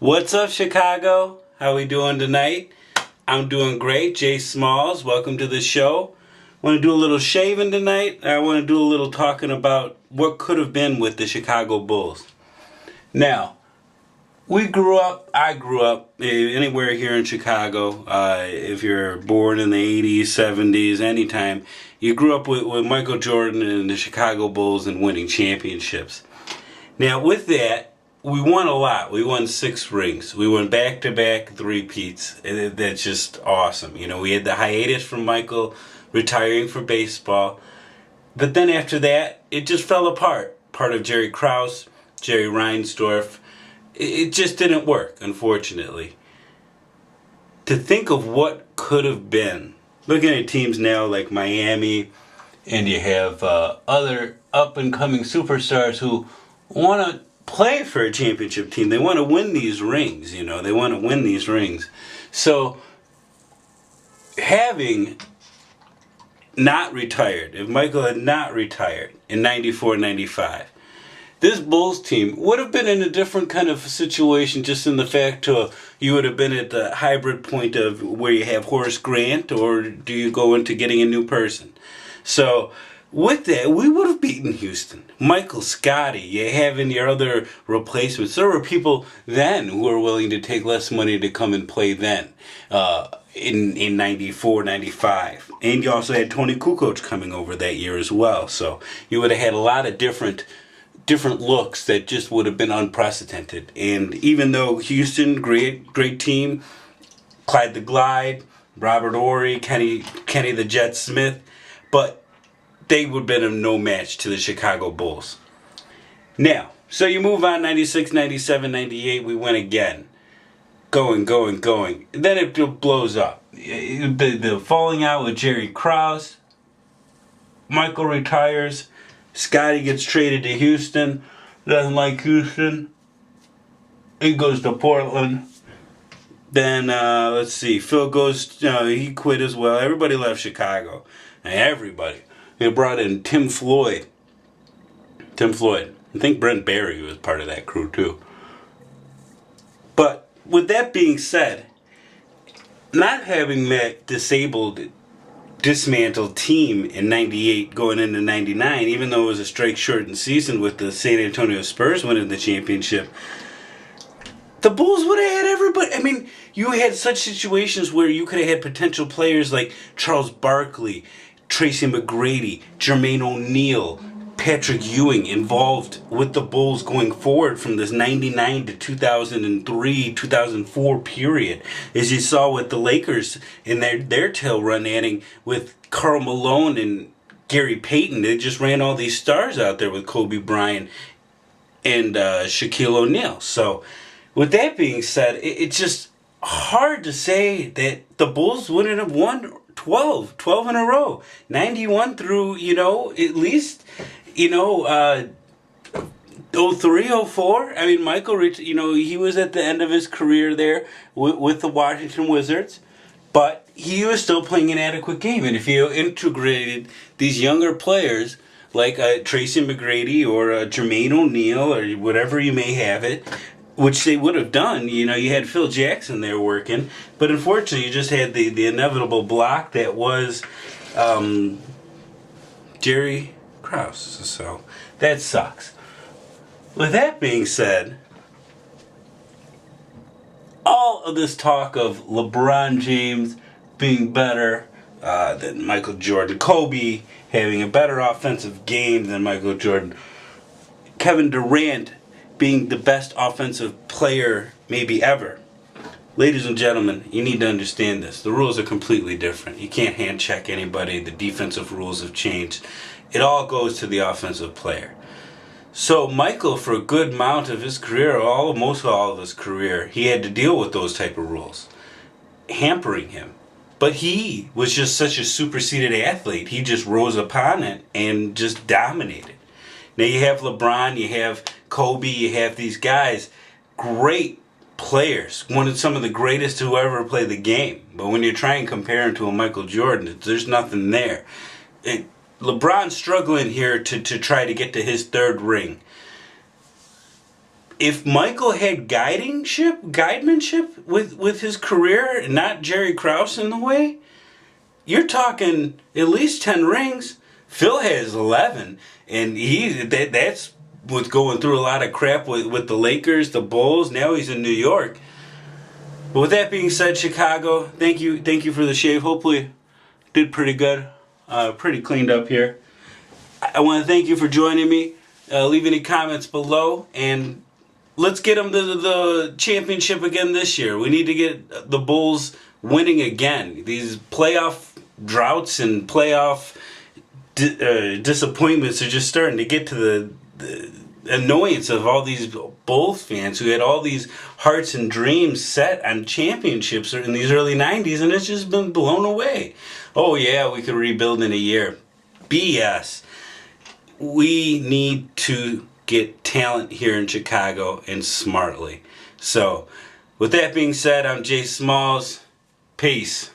What's up, Chicago? How we doing tonight? I'm doing great. J.Smalls, welcome to the show. I want to do a little shaving tonight. I want to do a little talking about what could have been with the Chicago Bulls. Now, I grew up anywhere here in Chicago. If you're born in the 80s, 70s, anytime, you grew up with Michael Jordan and the Chicago Bulls and winning championships. Now, with that, we won a lot. We won 6 rings. We won back-to-back three-peats. That's just awesome. You know, we had the hiatus from Michael retiring for baseball. But then after that, it just fell apart. Part of Jerry Krause, Jerry Reinsdorf. It just didn't work, unfortunately. To think of what could have been. Looking at teams now like Miami, and you have other up-and-coming superstars who want to play for a championship team. They want to win these rings, you know. They want to win these rings. So, having not retired, if Michael had not retired in 94, 95, this Bulls team would have been in a different kind of situation, just in the fact you would have been at the hybrid point of where you have Horace Grant, or do you go into getting a new person? So, with that, we would have beaten Houston. Michael, Scotty, you having your other replacements. There were people then who were willing to take less money to come and play then, in 94, 95. And you also had Tony Kukoc coming over that year as well. So you would have had a lot of different looks that just would have been unprecedented. And even though Houston, great team, Clyde the Glide, Robert Horry, Kenny the Jet Smith, but they would have been of no match to the Chicago Bulls. Now, so you move on, 96, 97, 98, we win again. Going. Then it blows up. The falling out with Jerry Krause. Michael retires. Scotty gets traded to Houston. Doesn't like Houston. He goes to Portland. Then, let's see, Phil goes, he quit as well. Everybody left Chicago. Everybody. They brought in Tim Floyd. I think Brent Barry was part of that crew too. But with that being said, not having that dismantled team in 98 going into 99, even though it was a strike-shortened season with the San Antonio Spurs winning the championship, the Bulls would have had everybody. I mean, you had such situations where you could have had potential players like Charles Barkley, Tracy McGrady, Jermaine O'Neal, Patrick Ewing involved with the Bulls going forward from this 99 to 2003, 2004 period. As you saw with the Lakers in their tail run adding with Karl Malone and Gary Payton. They just ran all these stars out there with Kobe Bryant and Shaquille O'Neal. So with that being said, it's just hard to say that the Bulls wouldn't have won 12 in a row, 91 through, at least, 03, 04. I mean, Michael, he was at the end of his career there with the Washington Wizards, but he was still playing an adequate game. And if you integrated these younger players like Tracy McGrady or Jermaine O'Neal or whatever you may have it, which they would have done. You had Phil Jackson there working. But unfortunately, you just had the inevitable block that was Jerry Krause. So that sucks. With that being said, all of this talk of LeBron James being better than Michael Jordan, Kobe having a better offensive game than Michael Jordan, Kevin Durant being the best offensive player maybe ever. Ladies and gentlemen, you need to understand this. The rules are completely different. You can't hand check anybody. The defensive rules have changed. It all goes to the offensive player. So Michael, for a good amount of his career, most all of his career, he had to deal with those type of rules, hampering him. But he was just such a superseded athlete. He just rose upon it and just dominated. Now you have LeBron, you have Kobe, you have these guys, great players, some of the greatest who ever played the game. But when you try and compare him to a Michael Jordan, there's nothing there. LeBron's struggling here to try to get to his 3rd ring. if Michael had guidemanship with his career, and not Jerry Krause in the way, you're talking at least 10 rings. Phil has 11, and that's what's going through a lot of crap with the Lakers, the Bulls. Now he's in New York. But with that being said, Chicago, thank you for the shave. Hopefully, did pretty good, pretty cleaned up here. I want to thank you for joining me. Leave any comments below, and let's get them the championship again this year. We need to get the Bulls winning again. These playoff droughts and playoff disappointments are just starting to get to the annoyance of all these Bulls fans who had all these hearts and dreams set on championships in these early 90s, and it's just been blown away. Oh yeah, we could rebuild in a year. BS. We need to get talent here in Chicago, and smartly. So, with that being said, I'm J.Smalls. Peace.